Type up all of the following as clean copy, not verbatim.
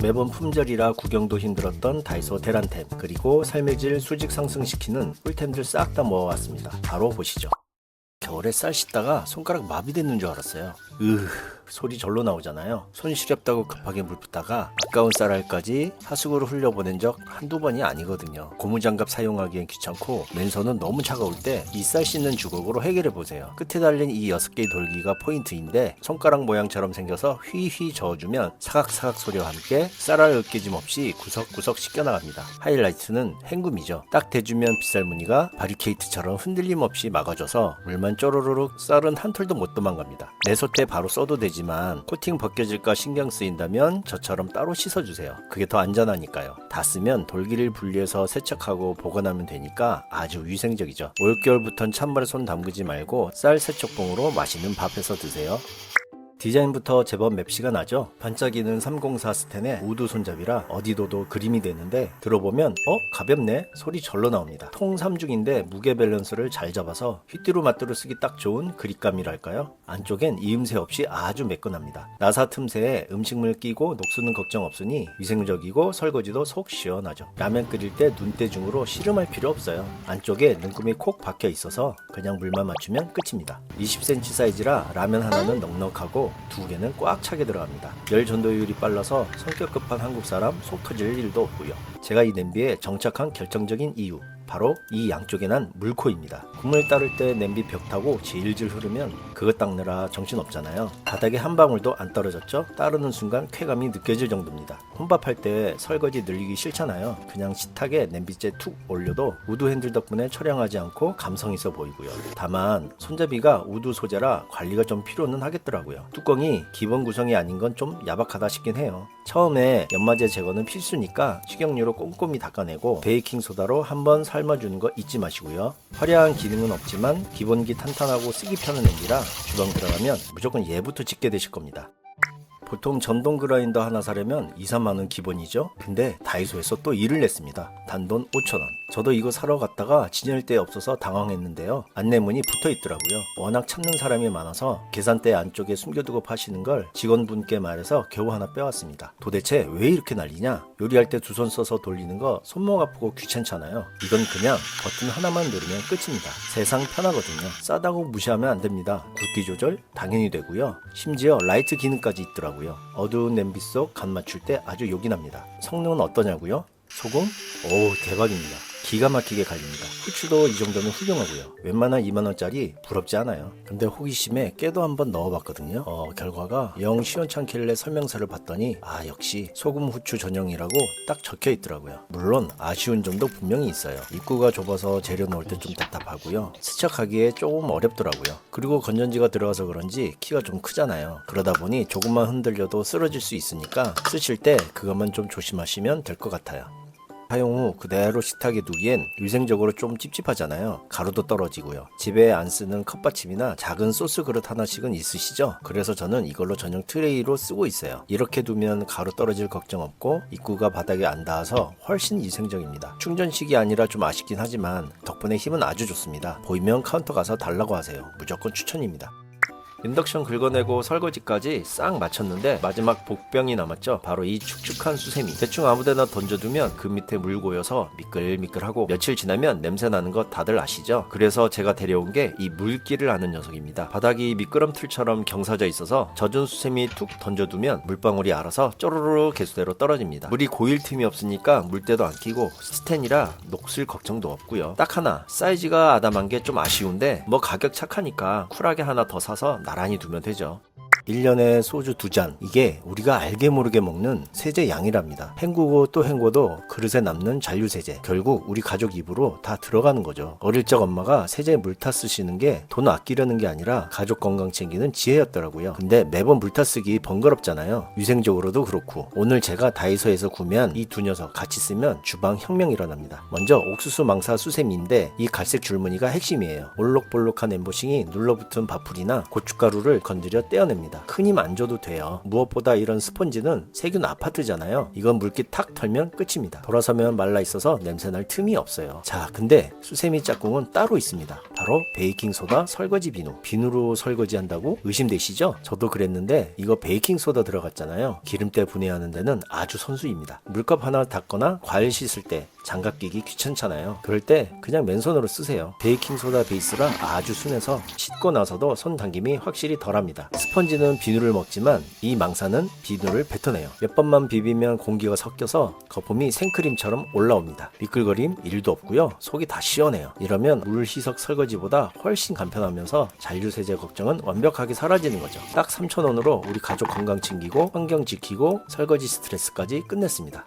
매번 품절이라 구경도 힘들었던 다이소 대란템, 그리고 삶의 질 수직 상승시키는 꿀템들 싹 다 모아왔습니다. 바로 보시죠. 겨울에 쌀 씻다가 손가락 마비됐는 줄 알았어요. 소리 절로 나오잖아요. 손 시렵다고 급하게 물 붓다가 아까운 쌀알까지 하수구로 흘려보낸 적 한두 번이 아니거든요. 고무장갑 사용하기엔 귀찮고 맨손은 너무 차가울 때 이 쌀 씻는 주걱으로 해결해보세요. 끝에 달린 이 6개의 돌기가 포인트인데 손가락 모양처럼 생겨서 휘휘 저어주면 사각사각 소리와 함께 쌀알 으깨짐 없이 구석구석 씻겨나갑니다. 하이라이트는 헹굼이죠. 딱 대주면 빗살무늬가 바리케이트처럼 흔들림 없이 막아줘서 물만 쪼르르륵 쌀은 한 톨도 못 도망갑니다. 내 솥에 바로 써도 되지만 코팅 벗겨질까 신경 쓰인다면 저처럼 따로 씻어주세요. 그게 더 안전하니까요. 다 쓰면 돌기를 분리해서 세척하고 보관하면 되니까 아주 위생적이죠. 올겨울부턴 찬물에 손 담그지 말고 쌀 세척봉으로 맛있는 밥 해서 드세요. 디자인부터 제법 맵시가 나죠. 반짝이는 304 스텐의 우드 손잡이라 어디둬도 그림이 되는데 들어보면 가볍네? 소리 절로 나옵니다. 통 3중인데 무게 밸런스를 잘 잡아서 휘뚜루마뚜루 쓰기 딱 좋은 그립감이랄까요? 안쪽엔 이음새 없이 아주 매끈합니다. 나사 틈새에 음식물 끼고 녹수는 걱정 없으니 위생적이고 설거지도 속 시원하죠. 라면 끓일 때 눈대중으로 씨름할 필요 없어요. 안쪽에 눈금이 콕 박혀 있어서 그냥 물만 맞추면 끝입니다. 20cm 사이즈라 라면 하나는 넉넉하고 2개는 꽉 차게 들어갑니다. 열 전도율이 빨라서 성격 급한 한국 사람 속 터질 일도 없고요. 제가 이 냄비에 정착한 결정적인 이유, 바로 이 양쪽에 난 물코입니다. 국물 따를 때 냄비 벽 타고 질질 흐르면 그거 닦느라 정신없잖아요. 바닥에 한 방울도 안 떨어졌죠? 따르는 순간 쾌감이 느껴질 정도입니다. 혼밥할 때 설거지 늘리기 싫잖아요. 그냥 식탁에 냄비째 툭 올려도 우드 핸들 덕분에 처량하지 않고 감성 있어 보이고요. 다만 손잡이가 우드 소재라 관리가 좀 필요는 하겠더라고요. 뚜껑이 기본 구성이 아닌 건 좀 야박하다 싶긴 해요. 처음에 연마제 제거는 필수니까 식용유로 꼼꼼히 닦아내고 베이킹소다로 한번 삶아주는 거 잊지 마시고요. 화려한 기능은 없지만 기본기 탄탄하고 쓰기 편한 냄비라 주방 들어가면 무조건 얘부터 짓게 되실 겁니다. 보통 전동 그라인더 하나 사려면 2, 3만원 기본이죠. 근데 다이소에서 또 일을 냈습니다. 단돈 5,000원. 저도 이거 사러 갔다가 진열 데 없어서 당황했는데요. 안내문이 붙어 있더라고요. 워낙 찾는 사람이 많아서 계산대 안쪽에 숨겨두고 파시는 걸 직원분께 말해서 겨우 하나 빼왔습니다. 도대체 왜 이렇게 난리냐? 요리할 때 두 손 써서 돌리는 거 손목 아프고 귀찮잖아요. 이건 그냥 버튼 하나만 누르면 끝입니다. 세상 편하거든요. 싸다고 무시하면 안 됩니다. 굵기 조절 당연히 되고요. 심지어 라이트 기능까지 있더라고요. 어두운 냄비 속 간 맞출 때 아주 요긴합니다. 성능은 어떠냐고요? 소금? 오, 대박입니다. 기가 막히게 갈립니다. 후추도 이 정도면 훌륭하고요. 웬만한 2만원짜리 부럽지 않아요. 근데 호기심에 깨도 한번 넣어봤거든요. 결과가 영 시원찮길래 설명서를 봤더니 역시 소금 후추 전용이라고 딱 적혀 있더라고요. 물론 아쉬운 점도 분명히 있어요. 입구가 좁아서 재료 넣을 때 좀 답답하고요. 세척하기에 조금 어렵더라고요. 그리고 건전지가 들어가서 그런지 키가 좀 크잖아요. 그러다 보니 조금만 흔들려도 쓰러질 수 있으니까 쓰실 때 그것만 좀 조심하시면 될 것 같아요. 사용 후 그대로 식탁에 두기엔 위생적으로 좀 찝찝하잖아요. 가루도 떨어지고요. 집에 안 쓰는 컵받침이나 작은 소스 그릇 하나씩은 있으시죠? 그래서 저는 이걸로 전용 트레이로 쓰고 있어요. 이렇게 두면 가루 떨어질 걱정 없고 입구가 바닥에 안 닿아서 훨씬 위생적입니다. 충전식이 아니라 좀 아쉽긴 하지만 덕분에 힘은 아주 좋습니다. 보이면 카운터 가서 달라고 하세요. 무조건 추천입니다. 인덕션 긁어내고 설거지까지 싹 마쳤는데 마지막 복병이 남았죠. 바로 이 축축한 수세미. 대충 아무데나 던져두면 그 밑에 물 고여서 미끌미끌하고 며칠 지나면 냄새나는 거 다들 아시죠? 그래서 제가 데려온 게 이 물기를 아는 녀석입니다. 바닥이 미끄럼틀처럼 경사져 있어서 젖은 수세미 툭 던져두면 물방울이 알아서 쪼르르 개수대로 떨어집니다. 물이 고일 틈이 없으니까 물때도 안 끼고 스텐이라 녹슬 걱정도 없고요. 딱 하나 사이즈가 아담한 게 좀 아쉬운데 뭐 가격 착하니까 쿨하게 하나 더 사서 나란히 두면 되죠. 1년에 소주 2잔, 이게 우리가 알게 모르게 먹는 세제 양이랍니다. 헹구고 또 헹궈도 그릇에 남는 잔류세제, 결국 우리 가족 입으로 다 들어가는 거죠. 어릴 적 엄마가 세제에 물타 쓰시는 게 돈 아끼려는 게 아니라 가족 건강 챙기는 지혜였더라고요. 근데 매번 물타 쓰기 번거롭잖아요. 위생적으로도 그렇고. 오늘 제가 다이소에서 구매한 이 두 녀석 같이 쓰면 주방 혁명 일어납니다. 먼저 옥수수 망사 수세미인데 이 갈색 줄무늬가 핵심이에요. 볼록볼록한 엠보싱이 눌러붙은 밥풀이나 고춧가루를 건드려 떼어냅니다. 됩니다. 큰 힘 안 줘도 돼요. 무엇보다 이런 스펀지는 세균 아파트잖아요. 이건 물기 탁 털면 끝입니다. 돌아서면 말라 있어서 냄새날 틈이 없어요. 자, 근데 수세미 짝꿍은 따로 있습니다. 바로 베이킹소다 설거지 비누. 비누로 설거지한다고 의심되시죠? 저도 그랬는데 이거 베이킹소다 들어갔잖아요. 기름때 분해하는 데는 아주 선수입니다. 물컵 하나 닦거나 과일 씻을 때 장갑 끼기 귀찮잖아요. 그럴 때 그냥 맨손으로 쓰세요. 베이킹소다 베이스라 아주 순해서 씻고 나서도 손 당김이 확실히 덜합니다. 스펀지는 비누를 먹지만 이 망사는 비누를 뱉어내요. 몇 번만 비비면 공기가 섞여서 거품이 생크림처럼 올라옵니다. 미끌거림 1도 없고요. 속이 다 시원해요. 이러면 물 희석 설거지보다 훨씬 간편하면서 잔류세제 걱정은 완벽하게 사라지는 거죠. 딱 3,000원으로 우리 가족 건강 챙기고 환경 지키고 설거지 스트레스까지 끝냈습니다.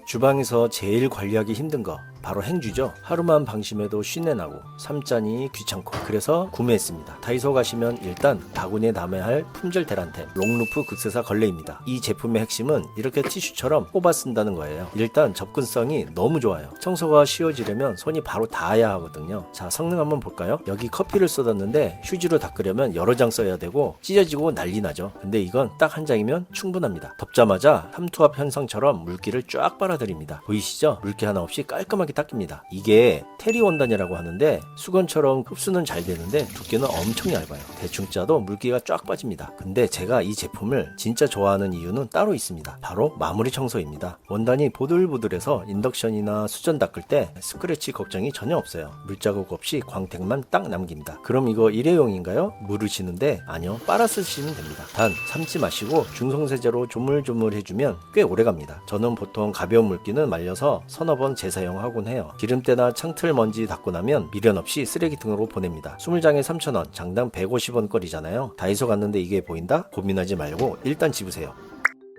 주방에서 제일 관리하기 힘든 거 바로 행주죠. 하루만 방심해도 쉰내나고 삶자니 귀찮고 그래서 구매했습니다. 다이소 가시면 일단 바구니에 담아야 할 품절 대란템 롱루프 극세사 걸레입니다. 이 제품의 핵심은 이렇게 티슈처럼 뽑아 쓴다는 거예요. 일단 접근성이 너무 좋아요. 청소가 쉬워지려면 손이 바로 닿아야 하거든요. 자, 성능 한번 볼까요? 여기 커피를 쏟았는데 휴지로 닦으려면 여러 장 써야 되고 찢어지고 난리 나죠. 근데 이건 딱 한 장이면 충분합니다. 덮자마자 삼투압 현상처럼 물기를 쫙 빨아들입니다. 보이시죠? 물기 하나 없이 깔끔하게 닦입니다. 이게 테리 원단이라고 하는데 수건처럼 흡수는 잘 되는데 두께는 엄청 얇아요. 대충 짜도 물기가 쫙 빠집니다. 근데 제가 이 제품을 진짜 좋아하는 이유는 따로 있습니다. 바로 마무리 청소입니다. 원단이 보들보들해서 인덕션이나 수전 닦을 때 스크래치 걱정이 전혀 없어요. 물자국 없이 광택만 딱 남깁니다. 그럼 이거 일회용인가요? 물으시는데 아니요, 빨아 쓰시면 됩니다. 단 삶지 마시고 중성세제로 조물조물 해주면 꽤 오래갑니다. 저는 보통 가벼운 물기는 말려서 서너 번 재사용하곤 해요. 기름때나 창틀 먼지 닦고 나면 미련 없이 쓰레기통으로 보냅니다. 20장에 3,000원, 장당 150원 거리잖아요. 다이소 갔는데 이게 보인다? 고민하지 말고 일단 집으세요.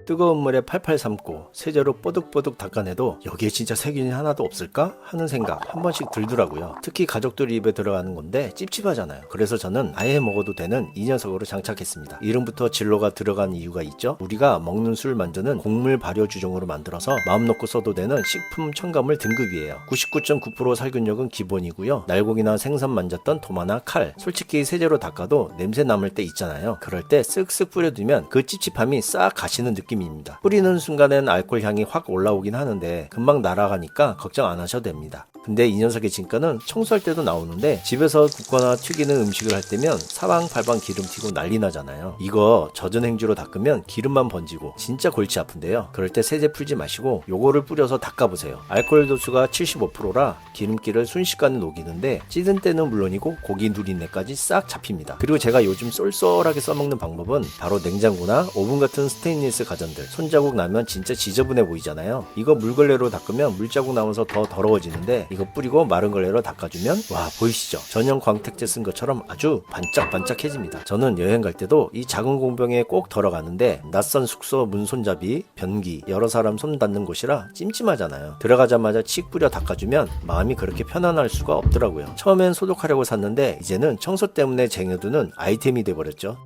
뜨거운 물에 팔팔 삶고 세제로 뽀득뽀득 닦아내도 여기에 진짜 세균이 하나도 없을까? 하는 생각 한 번씩 들더라고요. 특히 가족들 입에 들어가는 건데 찝찝하잖아요. 그래서 저는 아예 먹어도 되는 이 녀석으로 장착했습니다. 이름부터 진로가 들어간 이유가 있죠. 우리가 먹는 술 만드는 곡물 발효 주종으로 만들어서 마음 놓고 써도 되는 식품 첨가물 등급이에요. 99.9% 살균력은 기본이고요. 날고기나 생선 만졌던 도마나 칼, 솔직히 세제로 닦아도 냄새 남을 때 있잖아요. 그럴 때 쓱쓱 뿌려두면 그 찝찝함이 싹 가시는 느낌 입니다. 뿌리는 순간엔 알코올 향이 확 올라오긴 하는데 금방 날아가니까 걱정 안 하셔도 됩니다. 근데 이 녀석의 진가는 청소할 때도 나오는데 집에서 굽거나 튀기는 음식을 할 때면 사방팔방 기름 튀고 난리 나잖아요. 이거 젖은 행주로 닦으면 기름만 번지고 진짜 골치 아픈데요. 그럴 때 세제 풀지 마시고 요거를 뿌려서 닦아보세요. 알코올 도수가 75%라 기름기를 순식간에 녹이는데 찌든 때는 물론이고 고기 누린내까지 싹 잡힙니다. 그리고 제가 요즘 쏠쏠하게 써먹는 방법은 바로 냉장고나 오븐 같은 스테인리스 가전들 손자국 나면 진짜 지저분해 보이잖아요. 이거 물걸레로 닦으면 물자국 나면서 더 더러워지는데 이거 뿌리고 마른 걸레로 닦아주면 와, 보이시죠? 전용 광택제 쓴 것처럼 아주 반짝반짝해집니다. 저는 여행 갈 때도 이 작은 공병에 꼭 들어가는데 낯선 숙소 문 손잡이, 변기, 여러 사람 손 닿는 곳이라 찜찜하잖아요. 들어가자마자 칙 뿌려 닦아주면 마음이 그렇게 편안할 수가 없더라고요. 처음엔 소독하려고 샀는데 이제는 청소 때문에 쟁여두는 아이템이 돼버렸죠.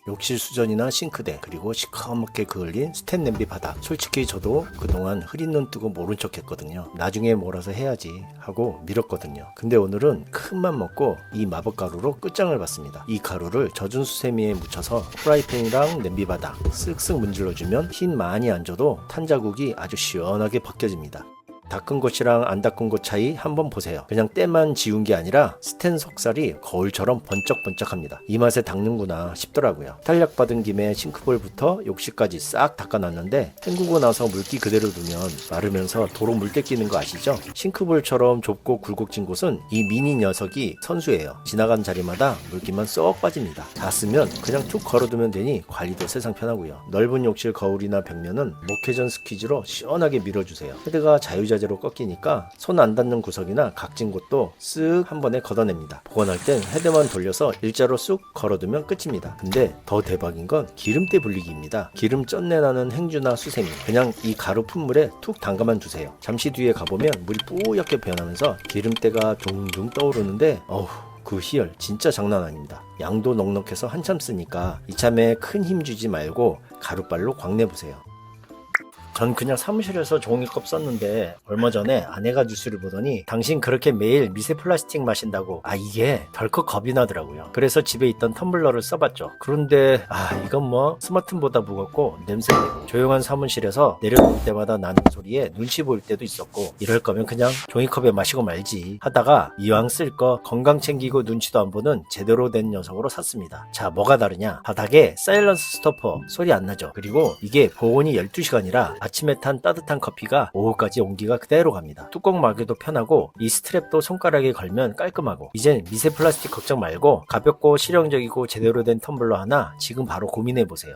욕실 수전이나 싱크대, 그리고 시커멓게 그을린 스텐 냄비 바닥. 솔직히 저도 그동안 흐린 눈 뜨고 모른 척 했거든요. 나중에 몰아서 해야지 하고 미뤘거든요. 근데 오늘은 큰맘 먹고 이 마법 가루로 끝장을 봤습니다. 이 가루를 젖은 수세미에 묻혀서 프라이팬이랑 냄비 바닥 쓱쓱 문질러주면 힘 많이 안 줘도 탄 자국이 아주 시원하게 벗겨집니다. 닦은 곳이랑 안 닦은 곳 차이 한번 보세요. 그냥 때만 지운 게 아니라 스텐 속살이 거울처럼 번쩍번쩍합니다. 이 맛에 닦는구나 싶더라고요. 탄력받은 김에 싱크볼부터 욕실까지 싹 닦아놨는데 헹구고 나서 물기 그대로 두면 마르면서 도로 물때 끼는 거 아시죠? 싱크볼처럼 좁고 굴곡진 곳은 이 미니 녀석이 선수예요. 지나간 자리마다 물기만 쏙 빠집니다. 다 쓰면 그냥 툭 걸어두면 되니 관리도 세상 편하고요. 넓은 욕실 거울이나 벽면은 목회전 스퀴즈로 시원하게 밀어주세요. 헤드가 자유자재로 꺾이니까 손 안 닿는 구석이나 각진 곳도 쓱 한 번에 걷어냅니다. 보관할 땐 헤드만 돌려서 일자로 쑥 걸어두면 끝입니다. 근데 더 대박인 건 기름때 불리기입니다. 기름 쩐내 나는 행주나 수세미 그냥 이 가루 품물에 툭 담가만 두세요. 잠시 뒤에 가보면 물이 뿌옇게 변하면서 기름때가 둥둥 떠오르는데 어우, 그 희열 진짜 장난 아닙니다. 양도 넉넉해서 한참 쓰니까 이참에 큰 힘 주지 말고 가루발로 광내보세요. 전 그냥 사무실에서 종이컵 썼는데 얼마 전에 아내가 뉴스를 보더니 당신 그렇게 매일 미세 플라스틱 마신다고 이게 덜컥 겁이 나더라고요. 그래서 집에 있던 텀블러를 써봤죠. 그런데 이건 뭐 스마트폰보다 무겁고 냄새내고 조용한 사무실에서 내려올 때마다 나는 소리에 눈치 보일 때도 있었고 이럴 거면 그냥 종이컵에 마시고 말지 하다가 이왕 쓸 거 건강 챙기고 눈치도 안 보는 제대로 된 녀석으로 샀습니다. 자, 뭐가 다르냐? 바닥에 사일런스 스토퍼 소리 안 나죠. 그리고 이게 보온이 12시간이라 아침에 탄 따뜻한 커피가 오후까지 온기가 그대로 갑니다. 뚜껑 말기도 편하고 이 스트랩도 손가락에 걸면 깔끔하고 이젠 미세 플라스틱 걱정 말고 가볍고 실용적이고 제대로 된 텀블러 하나 지금 바로 고민해보세요.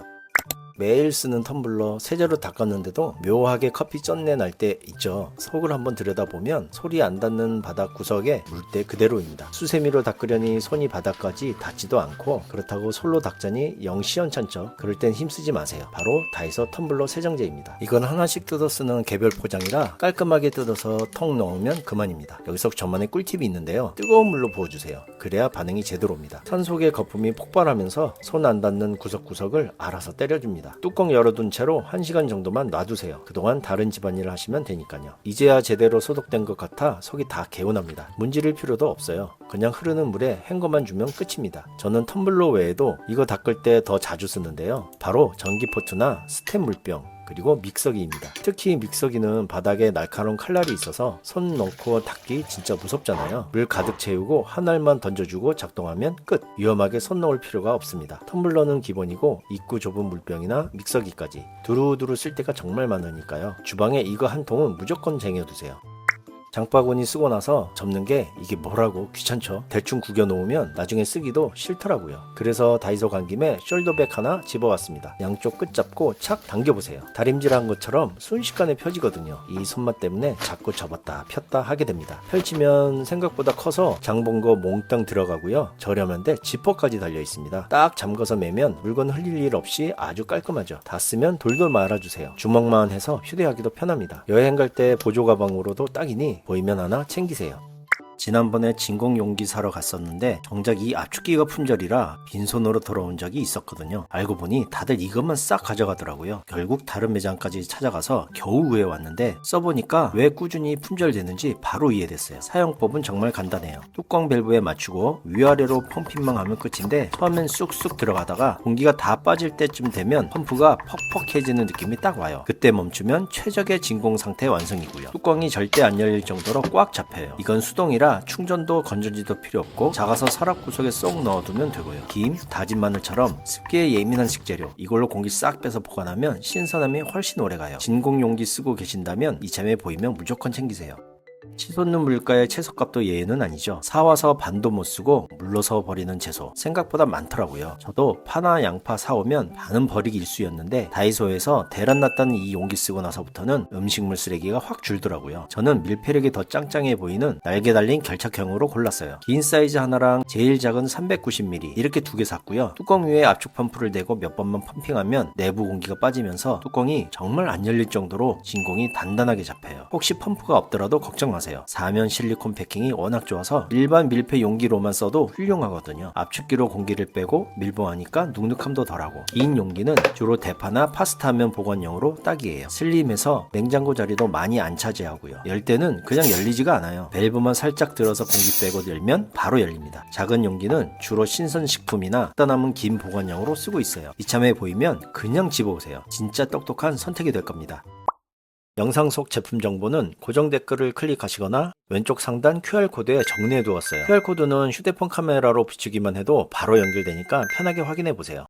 매일 쓰는 텀블러 세제로 닦았는데도 묘하게 커피 쩐내 날 때 있죠. 속을 한번 들여다보면 소리 안 닿는 바닥 구석에 물때 그대로입니다. 수세미로 닦으려니 손이 바닥까지 닿지도 않고 그렇다고 솔로 닦자니 영 시원찮죠. 그럴 땐 힘쓰지 마세요. 바로 다이소 텀블러 세정제입니다. 이건 하나씩 뜯어 쓰는 개별 포장이라 깔끔하게 뜯어서 통 넣으면 그만입니다. 여기서 저만의 꿀팁이 있는데요. 뜨거운 물로 부어주세요. 그래야 반응이 제대로 옵니다. 산속의 거품이 폭발하면서 손 안 닿는 구석구석을 알아서 때려줍니다. 뚜껑 열어둔 채로 1시간 정도만 놔두세요. 그동안 다른 집안일을 하시면 되니까요. 이제야 제대로 소독된 것 같아 속이 다 개운합니다. 문지를 필요도 없어요. 그냥 흐르는 물에 헹궈만 주면 끝입니다. 저는 텀블러 외에도 이거 닦을 때 더 자주 쓰는데요. 바로 전기포트나 스텐 물병 그리고 믹서기입니다. 특히 믹서기는 바닥에 날카로운 칼날이 있어서 손 넣고 닦기 진짜 무섭잖아요. 물 가득 채우고 한 알만 던져주고 작동하면 끝! 위험하게 손 넣을 필요가 없습니다. 텀블러는 기본이고 입구 좁은 물병이나 믹서기까지 두루두루 쓸 때가 정말 많으니까요. 주방에 이거 한 통은 무조건 쟁여두세요. 장바구니 쓰고 나서 접는 게 이게 뭐라고 귀찮죠. 대충 구겨 놓으면 나중에 쓰기도 싫더라고요. 그래서 다이소 간 김에 숄더백 하나 집어왔습니다. 양쪽 끝 잡고 착 당겨보세요. 다림질한 것처럼 순식간에 펴지거든요. 이 손맛 때문에 자꾸 접었다 폈다 하게 됩니다. 펼치면 생각보다 커서 장본 거 몽땅 들어가고요. 저렴한데 지퍼까지 달려 있습니다. 딱 잠궈서 매면 물건 흘릴 일 없이 아주 깔끔하죠. 다 쓰면 돌돌 말아주세요. 주먹만 해서 휴대하기도 편합니다. 여행 갈 때 보조 가방으로도 딱이니 보이면 하나 챙기세요. 지난번에 진공 용기 사러 갔었는데 정작 이 압축기가 품절이라 빈손으로 돌아온 적이 있었거든요. 알고 보니 다들 이것만 싹 가져가더라고요. 결국 다른 매장까지 찾아가서 겨우 구해왔는데 써보니까 왜 꾸준히 품절되는지 바로 이해됐어요. 사용법은 정말 간단해요. 뚜껑 밸브에 맞추고 위아래로 펌핑만 하면 끝인데 처음엔 쑥쑥 들어가다가 공기가 다 빠질 때쯤 되면 펌프가 퍽퍽해지는 느낌이 딱 와요. 그때 멈추면 최적의 진공 상태 완성이고요. 뚜껑이 절대 안 열릴 정도로 꽉 잡혀요. 이건 수동이라 충전도 건전지도 필요 없고 작아서 서랍 구석에 쏙 넣어두면 되고요. 김, 다진 마늘처럼 습기에 예민한 식재료 이걸로 공기 싹 빼서 보관하면 신선함이 훨씬 오래가요. 진공 용기 쓰고 계신다면 이참에 보이면 무조건 챙기세요. 치솟는 물가의 채소값도 예외는 아니죠. 사와서 반도 못 쓰고 물러서 버리는 채소 생각보다 많더라고요. 저도 파나 양파 사오면 반은 버리기 일쑤였는데 다이소에서 대란 났다는 이 용기 쓰고 나서부터는 음식물 쓰레기가 확 줄더라고요. 저는 밀폐력이 더 짱짱해 보이는 날개 달린 결착형으로 골랐어요. 긴 사이즈 하나랑 제일 작은 390ml 이렇게 두 개 샀고요. 뚜껑 위에 압축 펌프를 대고 몇 번만 펌핑하면 내부 공기가 빠지면서 뚜껑이 정말 안 열릴 정도로 진공이 단단하게 잡혀요. 혹시 펌프가 없더라도 걱정 마세요. 사면 실리콘 패킹이 워낙 좋아서 일반 밀폐 용기로만 써도 훌륭하거든요. 압축기로 공기를 빼고 밀봉하니까 눅눅함도 덜하고 긴 용기는 주로 대파나 파스타면 보관용으로 딱이에요. 슬림해서 냉장고 자리도 많이 안 차지하고요. 열 때는 그냥 열리지가 않아요. 밸브만 살짝 들어서 공기 빼고 열면 바로 열립니다. 작은 용기는 주로 신선식품이나 갖다 남은 긴 보관용으로 쓰고 있어요. 이참에 보이면 그냥 집어오세요. 진짜 똑똑한 선택이 될 겁니다. 영상 속 제품 정보는 고정 댓글을 클릭하시거나 왼쪽 상단 QR코드에 정리해 두었어요. QR코드는 휴대폰 카메라로 비추기만 해도 바로 연결되니까 편하게 확인해 보세요.